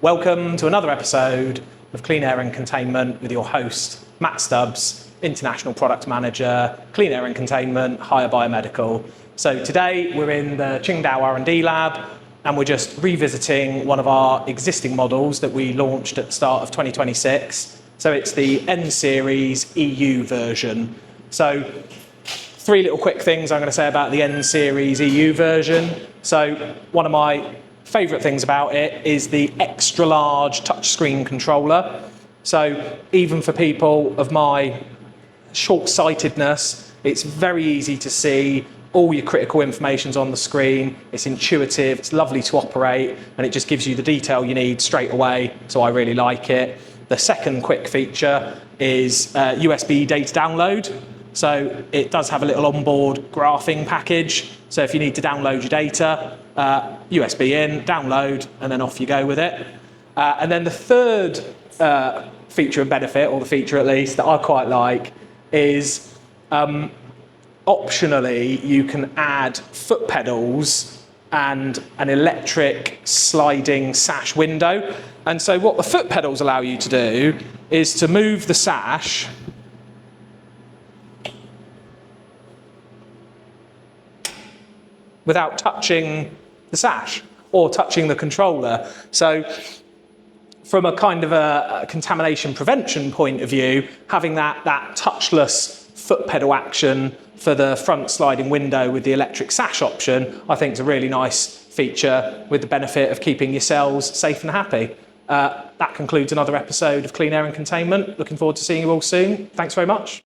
Welcome to another episode of Clean Air and Containment with your host, Matt Stubbs, International Product Manager, Clean Air and Containment, Hire Biomedical. So today we're in the Qingdao R&D lab and we're just revisiting one of our existing models that we launched at the start of 2026. So it's the N Series EU version. So three little quick things I'm going to say about the N Series EU version. So one of my favourite things about it is the extra large touchscreen controller. So even for people of my short-sightedness, it's very easy to see. All your critical information's on the screen. It's intuitive, it's lovely to operate, and it just gives you the detail you need straight away. So I really like it. The second quick feature is USB data download. So it does have a little onboard graphing package. So if you need to download your data, USB in, download, and then off you go with it. And then the third feature and benefit, or the feature at least, that I quite like is optionally, you can add foot pedals and an electric sliding sash window. And so what the foot pedals allow you to do is to move the sash without touching the sash or touching the controller. So from a kind of a contamination prevention point of view, having that touchless foot pedal action for the front sliding window with the electric sash option, I think is a really nice feature with the benefit of keeping your cells safe and happy. That concludes another episode of Clean Air and Containment. Looking forward to seeing you all soon. Thanks very much.